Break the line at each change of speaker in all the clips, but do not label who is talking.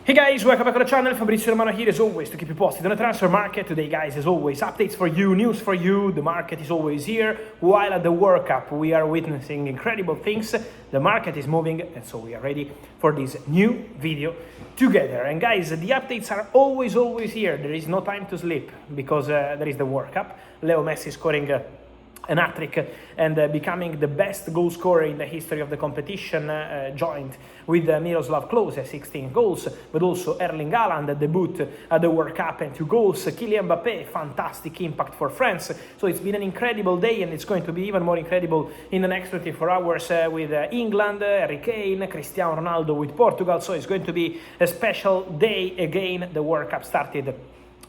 Hey guys, welcome back to the channel. Fabrizio Romano here as always to keep you posted on the transfer market. Today guys, as always, updates for you, news for you. The market is always here. While at the World Cup we are witnessing incredible things. The market is moving and so we are ready for this new video together. And guys, the updates are always here. There is no time to sleep because there is the World Cup. Leo Messi scoring an hat-trick and becoming the best goal scorer in the history of the competition, joined with Miroslav Klose, 16 goals, but also Erling Haaland, debut at the World Cup and 2 goals. Kylian Mbappé, fantastic impact for France. So it's been an incredible day and it's going to be even more incredible in the next 24 hours with England, Harry Kane, Cristiano Ronaldo with Portugal. So it's going to be a special day again. The World Cup started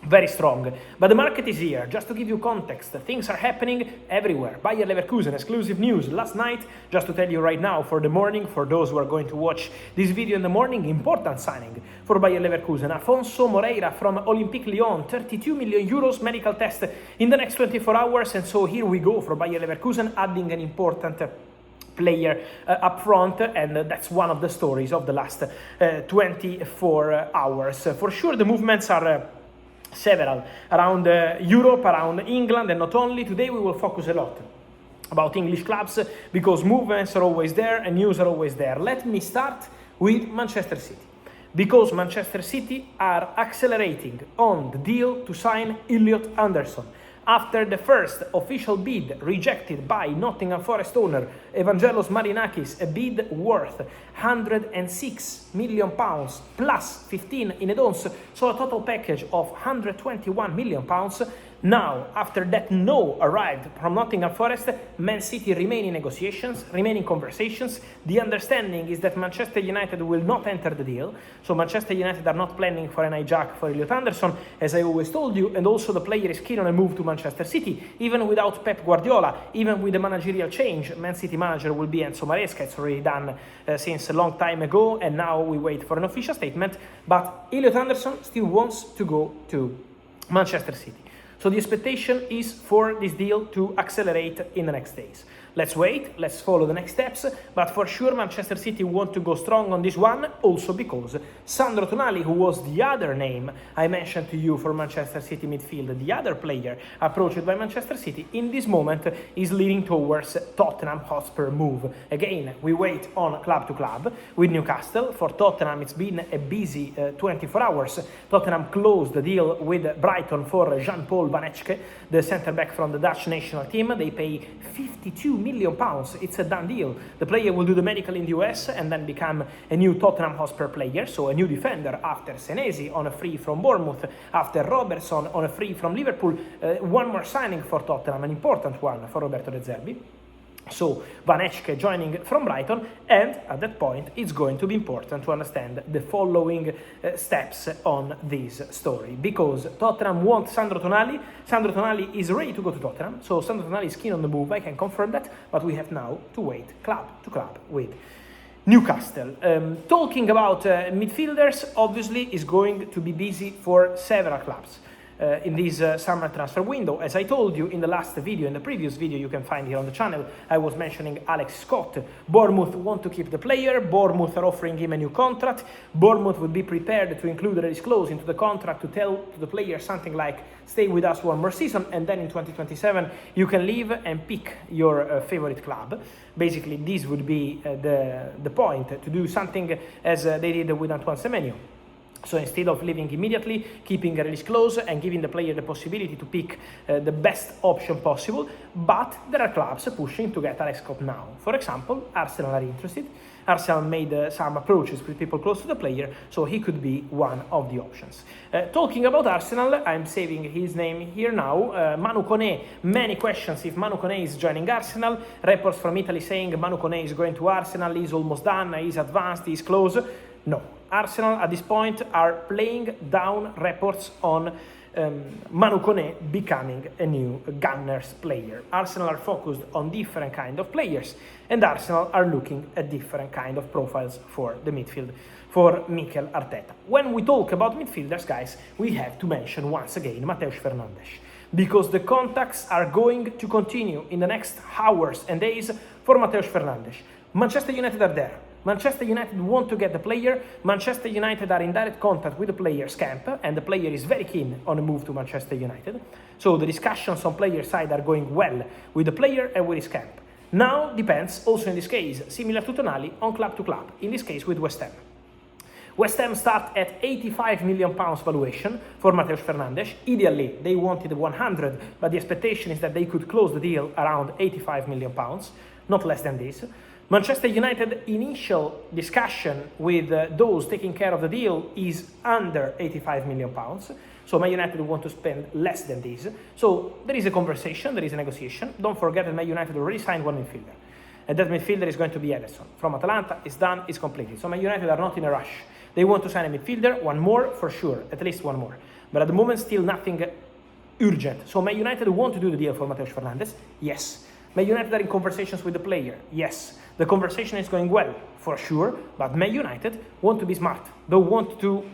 very strong, but the market is here. Just to give you context, things are happening everywhere. Bayer Leverkusen, exclusive news last night, just to tell you right now for the morning, for those who are going to watch this video in the morning, important signing for Bayer Leverkusen. Afonso Moreira from Olympique Lyon, 32 million euros medical test in the next 24 hours, and so here we go for Bayer Leverkusen, adding an important player up front, and that's one of the stories of the last 24 hours. For sure the movements are several around Europe, around England, and not only. Today we will focus a lot about English clubs because movements are always there and news are always there. Let me start with Manchester City, because Manchester City are accelerating on the deal to sign Elliot Anderson. After the first official bid rejected by Nottingham Forest owner Evangelos Marinakis, a bid worth £106 million plus 15 in add-ons, so a total package of £121 million. Now, after that no arrived from Nottingham Forest, Man City remain in negotiations, remain in conversations. The understanding is that Manchester United will not enter the deal. So Manchester United are not planning for an hijack for Elliot Anderson, as I always told you, and also the player is keen on a move to Manchester City. Even without Pep Guardiola, even with the managerial change, Man City manager will be Enzo Maresca. It's already done since a long time ago, and now we wait for an official statement. But Elliot Anderson still wants to go to Manchester City. So the expectation is for this deal to accelerate in the next days. Let's wait, let's follow the next steps, but for sure Manchester City want to go strong on this one, also because Sandro Tonali, who was the other name I mentioned to you for Manchester City midfield, the other player approached by Manchester City, in this moment is leaning towards Tottenham Hotspur move. Again, we wait on club to club with Newcastle. For Tottenham, it's been a busy 24 hours. Tottenham closed the deal with Brighton for Jean-Paul Van Ecke, the centre-back from the Dutch national team. They pay £52 million. It's a done deal. The player will do the medical in the US and then become a new Tottenham Hotspur player, so a new defender after Senesi on a free from Bournemouth, after Robertson on a free from Liverpool. One more signing for Tottenham, an important one for Roberto De Zerbi. So Van Ecke joining from Brighton, and at that point it's going to be important to understand the following steps on this story, because Tottenham wants Sandro Tonali. Sandro Tonali is ready to go to Tottenham, so Sandro Tonali is keen on the move, I can confirm that, but we have now to wait club to club with Newcastle. Talking about midfielders, obviously is going to be busy for several clubs in this summer transfer window. As I told you in the last video, in the previous video you can find here on the channel, I was mentioning Alex Scott. Bournemouth want to keep the player. Bournemouth are offering him a new contract. Bournemouth would be prepared to include a release clause into the contract to tell the player something like, stay with us one more season, and then in 2027 you can leave and pick your favorite club. Basically, this would be the point, to do something as they did with Antoine Semenyo. So instead of leaving immediately, keeping a release clause and giving the player the possibility to pick the best option possible, but there are clubs pushing to get Alex Scott now. For example, Arsenal are interested. Arsenal made some approaches with people close to the player, so he could be one of the options. Talking about Arsenal, I'm saving his name here now. Manu Kone, many questions if Manu Kone is joining Arsenal. Reports from Italy saying Manu Kone is going to Arsenal, he's almost done, he's advanced, he's close. No. Arsenal at this point are playing down reports on Manu Kone becoming a new Gunners player. Arsenal are focused on different kind of players, and Arsenal are looking at different kind of profiles for the midfield for Mikel Arteta. When we talk about midfielders, guys, we have to mention once again Mateus Fernandes, because the contacts are going to continue in the next hours and days for Mateus Fernandes. Manchester United are there. Manchester United want to get the player. Manchester United are in direct contact with the player's camp, and the player is very keen on a move to Manchester United. So the discussions on player side are going well with the player and with his camp. Now depends, also in this case, similar to Tonali, on club to club, in this case with West Ham. West Ham start at £85 million valuation for Mateus Fernandes. Ideally, they wanted 100, but the expectation is that they could close the deal around £85 million, not less than this. Manchester United initial discussion with those taking care of the deal is under £85 million. So Man United want to spend less than this. So there is a conversation, there is a negotiation. Don't forget that Man United already signed one midfielder. And that midfielder is going to be Ederson. From Atalanta, it's done, it's completed. So Man United are not in a rush. They want to sign a midfielder, one more for sure, at least one more. But at the moment, still nothing urgent. So Man United want to do the deal for Mateus Fernandes? Yes. Man United are in conversations with the player? Yes. The conversation is going well, for sure, but Man United want to be smart. Don't want to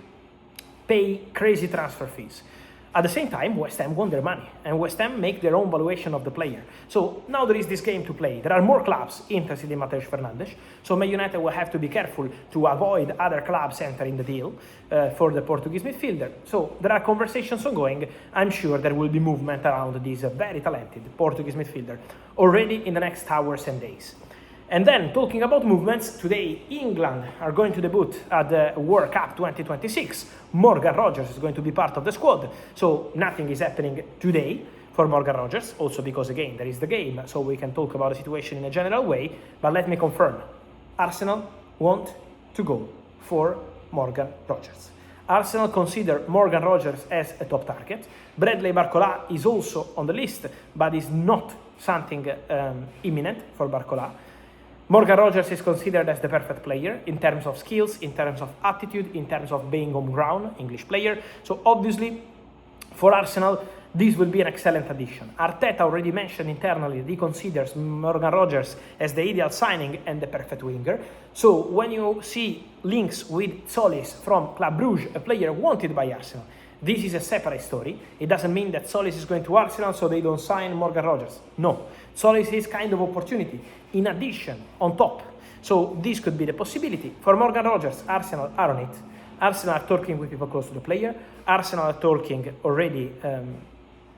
pay crazy transfer fees. At the same time, West Ham want their money, and West Ham make their own valuation of the player. So now there is this game to play. There are more clubs interested in Mateus Fernandes, so Man United will have to be careful to avoid other clubs entering the deal for the Portuguese midfielder. So there are conversations ongoing. I'm sure there will be movement around this very talented Portuguese midfielder already in the next hours and days. And then, talking about movements, today England are going to debut at the World Cup 2026. Morgan Rogers is going to be part of the squad, so nothing is happening today for Morgan Rogers, also because, again, there is the game, so we can talk about the situation in a general way, but let me confirm, Arsenal want to go for Morgan Rogers. Arsenal consider Morgan Rogers as a top target. Bradley Barcola is also on the list, but is not something imminent for Barcola. Morgan Rogers is considered as the perfect player in terms of skills, in terms of attitude, in terms of being home ground, English player. So obviously, for Arsenal, this will be an excellent addition. Arteta already mentioned internally that he considers Morgan Rogers as the ideal signing and the perfect winger. So when you see links with Solis from Club Brugge, a player wanted by Arsenal, this is a separate story. It doesn't mean that Solis is going to Arsenal so they don't sign Morgan Rogers. No, Solis is kind of opportunity in addition, on top. So this could be the possibility. For Morgan Rogers, Arsenal are on it. Arsenal are talking with people close to the player. Arsenal are talking already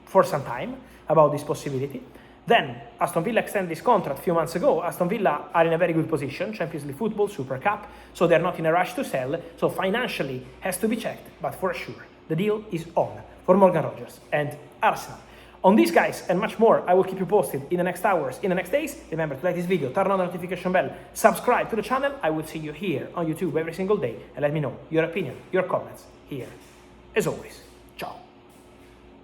for some time about this possibility. Then Aston Villa extended this contract a few months ago. Aston Villa are in a very good position, Champions League football, Super Cup, so they're not in a rush to sell. So financially has to be checked, but for sure, the deal is on for Morgan Rogers and Arsenal. On these guys and much more, I will keep you posted in the next hours, in the next days. Remember to like this video, turn on the notification bell, subscribe to the channel. I will see you here on YouTube every single day, and let me know your opinion, your comments here, as always.